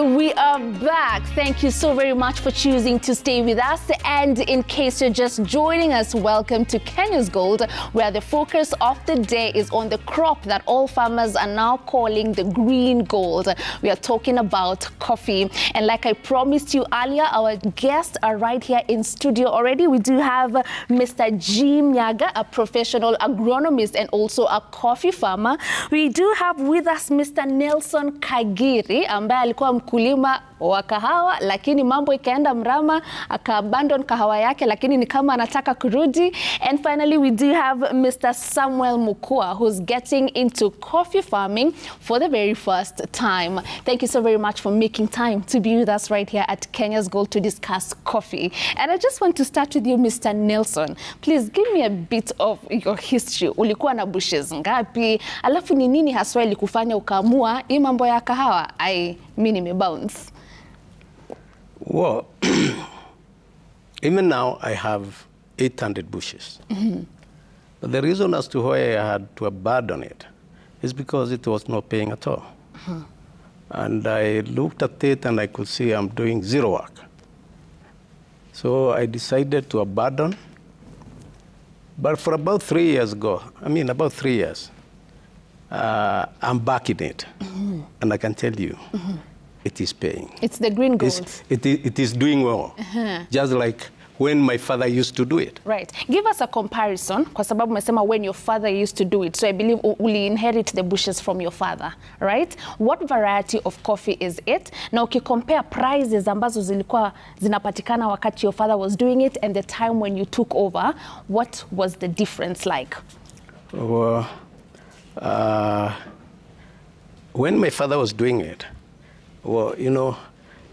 we are back. Thank you so very much for choosing to stay with us. And in case you're just joining us, welcome to Kenya's Gold, where the focus of the day is on the crop that all farmers are now calling the green gold. We are talking about coffee. And like I promised you earlier, our guests are right here in studio already. We do have Mr. Jim Nyaga, a professional agronomist and also a coffee farmer. We do have with us Mr. Nelson Kagiri, ambaye alikuwa mkulima wa kahawa, lakini mambo ikaenda mrama, aka-abandon kahawa yake, lakini ni kama anataka kurudi. And finally, we do have Mr. Samuel Mukua, who's getting into coffee farming for the very first time. Thank you so very much for making time to be with us right here at Kenya's Gold to discuss coffee. And I just want to start with you, Mr. Nelson. Please give me a bit of your history. Ulikuwa na bushes ngapi? Alafu ni nini haswa ilikufanya ukaamua hii mambo ya kahawa mimi nimebounce? Well, even now I have 800 bushes. But the reason as to why I had to abandon it is because it was not paying at all. And I looked at it and I could see I'm doing zero work. So I decided to abandon. But for about 3 years ago, about 3 years, I'm back in it. And I can tell you, it is paying. It's the green gold. It is doing well, just like when my father used to do it. Right. Give us a comparison, kwa sababu umesema when your father used to do it. So I believe uli inherit the bushes from your father, right? What variety of coffee is it? Na ukicompare prices ambazo zilikuwa zinapatikana wakati your father was doing it and the time when you took over, what was the difference like? Well, when my father was doing it, well, you know,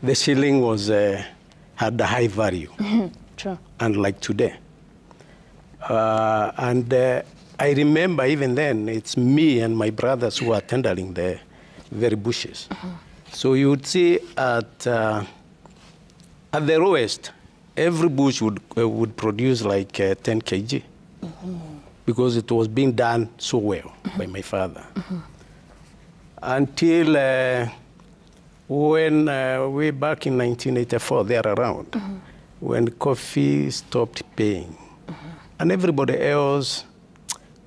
the shilling was had a high value. True. Unlike today. I remember even then, it's me and my brothers who are tendering the very bushes. So you would see at the lowest, every bush would produce like 10 kg. Because it was being done so well by my father. Until when way back in 1984, there around, when coffee stopped paying. And everybody else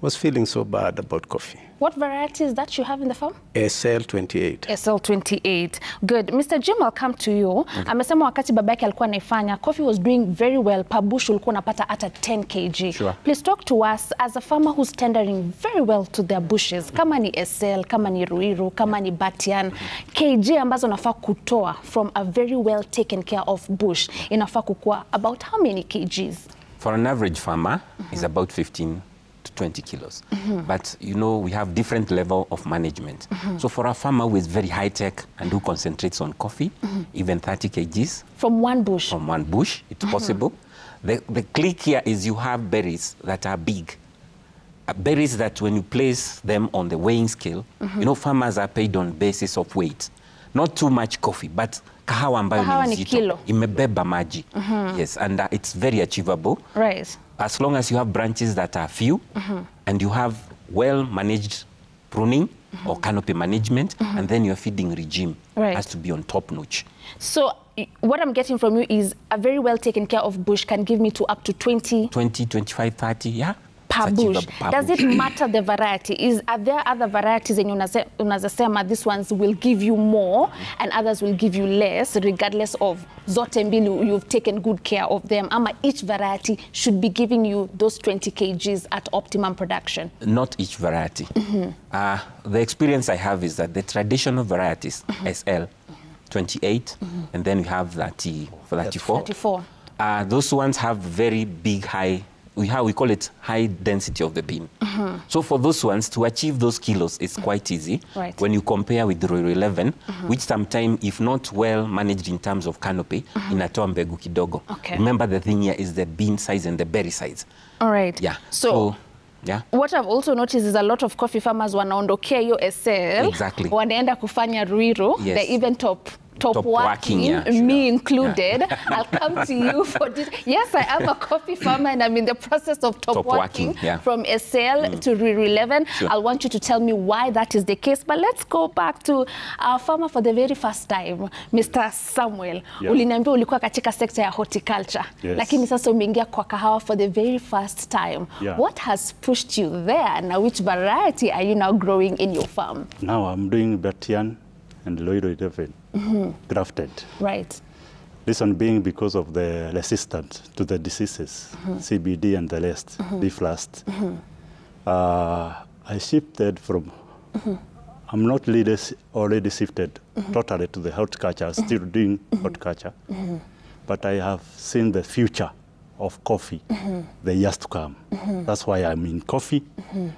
was feeling so bad about coffee. What varieties that you have in the farm? SL28. SL28. Good. Mr. Jim, I'll come to you. Amesema wakati babake alikuwa naifanya, coffee was doing very well. Per bush ulikuwa unapata hata 10 kg. Sure. Please talk to us as a farmer who's tendering very well to their bushes. Kama ni SL, kama ni Ruiru, kama ni Batian. Kg ambazo nafaa kutoa from a very well taken care of bush. Inafaa kukua about how many kgs? For an average farmer, it's about 15 to 20 kilos. But, you know, we have different level of management. So for a farmer who is very high tech and who concentrates on coffee, even 30 kgs. From one bush? From one bush, it's possible. The click here is you have berries that are big. Berries that when you place them on the weighing scale, you know, farmers are paid on basis of weight. Not too much coffee, but kahawa ambayo ni nzito, imebeba maji. Yes, and it's very achievable. Right. As long as you have branches that are few and you have well-managed pruning or canopy management, and then your feeding regime has to be on top notch. So what I'm getting from you is a very well taken care of bush can give me to up to 20, 25, 30, yeah. Per bush. Does it matter the variety? Are there other varieties and unazasema these ones will give you more and others will give you less, regardless of zote mbili you've taken good care of them? Ama each variety should be giving you those 20 kgs at optimum production? Not each variety. The experience I have is that the traditional varieties, SL, 28, and then we have 34. Those ones have very big, high, we call it high density of the bean. So for those ones, to achieve those kilos is quite easy. Right. When you compare with the Royal 11, which sometimes, if not well managed in terms of canopy, inatoa mbegu kidogo. Okay. Remember, the thing here is the bean size and the berry size. All right. Yeah. So yeah. What I've also noticed is a lot of coffee farmers wanaondokea hiyo SL. Exactly. Wanaenda kufanya Ruiru. Yes. They even top top working, yeah, me included. Yeah. I'll come to you for this. Yes, I am a coffee farmer and I'm in the process of top working yeah. from SL to Ruiru 11. Sure. I'll want you to tell me why that is the case. But let's go back to our farmer for the very first time, Mr. Samuel. Yeah. Uliniambia ulikuwa katika sekta ya horticulture. Yes. Lakini sasa umeingia kwa kahawa for the very first time. Yeah. What has pushed you there? Now, which variety are you now growing in your farm? Now I'm doing Batian and Loiro 11, grafted. Right. This one being because of the resistance to the diseases, CBD and the rest, leaf rust. I shifted from, I'm not already shifted totally to the horticulture, still doing horticulture, but I have seen the future of coffee, the years to come. That's why I'm in coffee,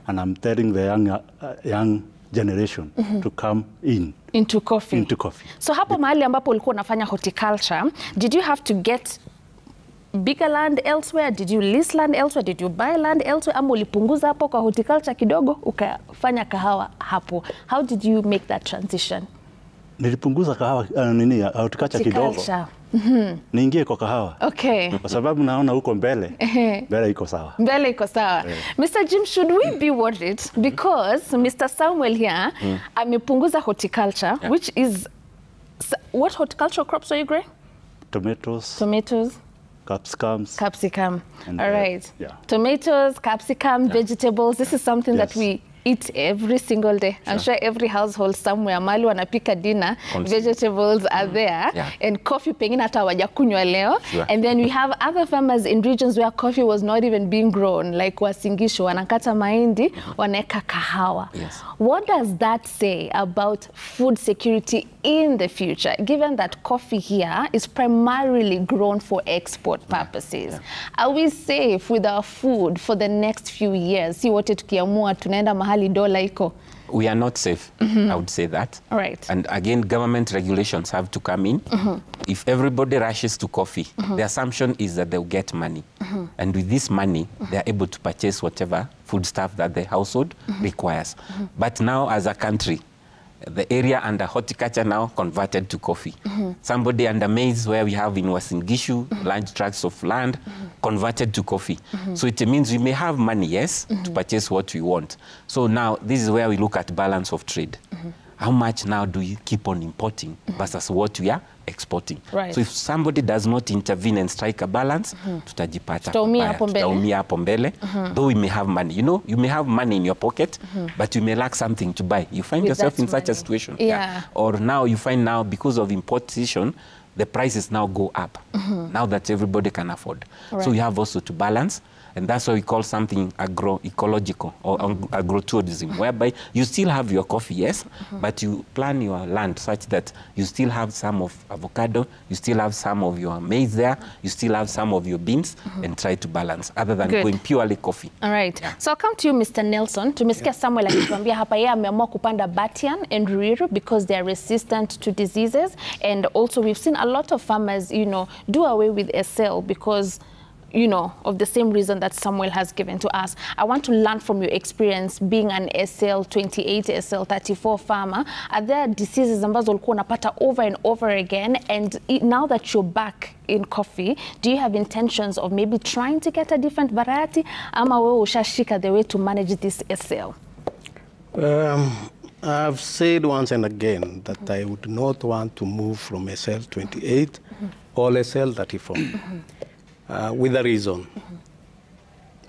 and I'm telling the young generation to come into coffee. So hapo mahali ambapo ulikuwa unafanya horticulture, did you have to get bigger land elsewhere? Did you lease land elsewhere? Did you buy land elsewhere? Ama ulipunguza hapo kwa horticulture kidogo ukafanya kahawa hapo? How did you make that transition? Nilipunguza kahawa horticulture kidogo. Niingie kwa kahawa. Okay. Kwa sababu naona huko mbele iko sawa. Mbele iko sawa. Mr. Jim, should we be worried because Mr. Samuel here amepunguza horticulture, which is, what horticultural crops are you growing? Tomatoes. Capsicum. All right. Tomatoes, capsicum, vegetables. This is something that we eat every single day. I'm sure every household somewhere, mali wanapika dinner, vegetables are there, and coffee pengine hata hawajakunywa leo. And then we have other farmers in regions where coffee was not even being grown, like Wasingisho, wanakata mahindi, waneka kahawa. What does that say about food security in the future, given that coffee here is primarily grown for export purposes? Are we safe with our food for the next few years? Si wote tukiamua tunaenda mahali dola iko. We are not safe, I would say that. Right. And again, government regulations have to come in. If everybody rushes to coffee, the assumption is that they'll get money. And with this money, they're able to purchase whatever food stuff that the household requires. But now as a country, the area under horticulture now converted to coffee. Somebody under maize, where we have in Wasingishu, large tracts of land, converted to coffee. So it means we may have money, yes, to purchase what we want. So now this is where we look at balance of trade. How much now do you keep on importing versus what we are exporting? Right. So if somebody does not intervene and strike a balance, tutajipata tutaumia hapo mbele. Though we may have money. You know, you may have money in your pocket, but you may lack something to buy. You find yourself in such a situation. Or now you find now, because of importation, the prices now go up, now that everybody can afford. So we have also to balance. And that's why we call something agroecological or agrotourism, whereby you still have your coffee, yes, but you plan your land such that you still have some of avocado, you still have some of your maize there, you still have some of your beans, and try to balance, other than going purely coffee. All right. So I'll come to you, Mr. Nelson. Tumesikia Samuel akituambia hapa yeye ameamua kupanda Batian and Ruiru because they are resistant to diseases. And also we've seen a lot of farmers, you know, do away with SL because, you know, of the same reason that Samuel has given to us. I want to learn from your experience being an SL28, SL34 farmer. Are there diseases ambazo ulikuwa unapata over and over again? And now that you're back in coffee, do you have intentions of maybe trying to get a different variety? Ama wewe ushashika the way to manage this SL? I've said once and again that I would not want to move from SL28 or SL34. With a reason.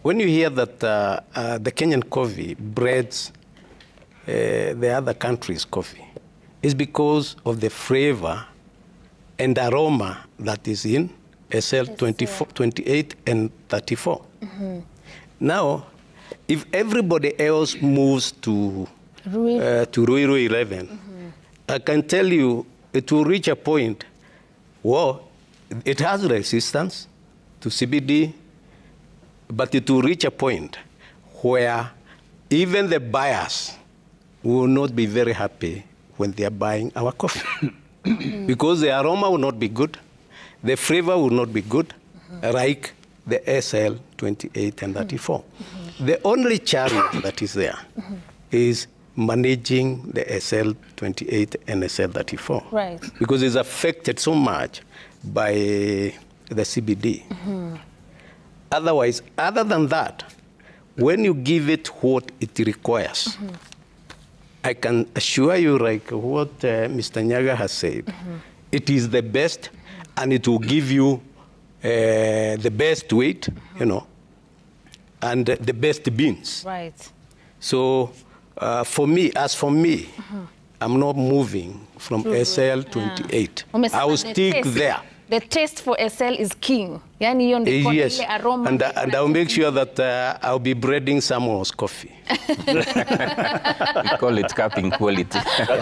When you hear that the Kenyan coffee breeds the other countries' coffee, it's because of the flavor and aroma that is in SL28 and 34. Now, if everybody else moves to Ruiru 11, I can tell you it will reach a point where it has resistance to CBD, but it will reach a point where even the buyers will not be very happy when they are buying our coffee. Because the aroma will not be good, the flavor will not be good, like the SL28 and 34. The only challenge that is there is managing the SL28 and SL34. Right. Because it's affected so much by the CBD. Otherwise, other than that, when you give it what it requires, I can assure you, like what Mr. Nyaga has said, it is the best, and it will give you the best weight, you know, and the best beans. Right. So for me, I'm not moving from SL28. I will stick there. The taste for SL is king. Yes, and I'll make sure that I'll be breeding someone's coffee. We call it capping quality.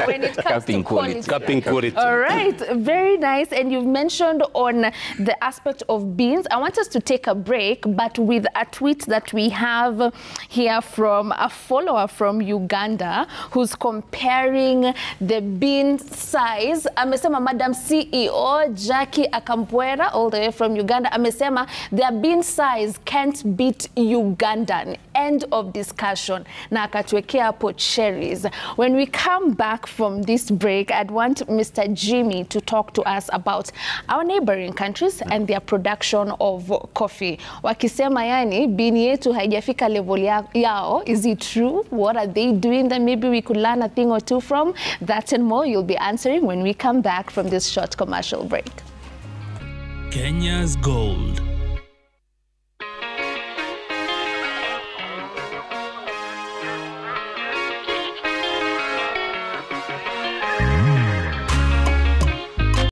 When it comes to quality. Capping quality. All right, very nice. And you've mentioned on the aspect of beans. I want us to take a break, but with a tweet that we have here from a follower from Uganda who's comparing the bean size. Amesema Madam CEO Jackie Akampwera, all the way from Uganda, amesema their bean size can't beat Ugandan. End of discussion. Na akatuwekea hapo cherries. When we come back from this break, I'd want Mr. Jimmy to talk to us about our neighboring countries and their production of coffee. Wakisema yani, bean yetu haijafika level yao. Is it true? What are they doing that maybe we could learn a thing or two from? That and more you'll be answering when we come back from this short commercial break. Kenya's Gold.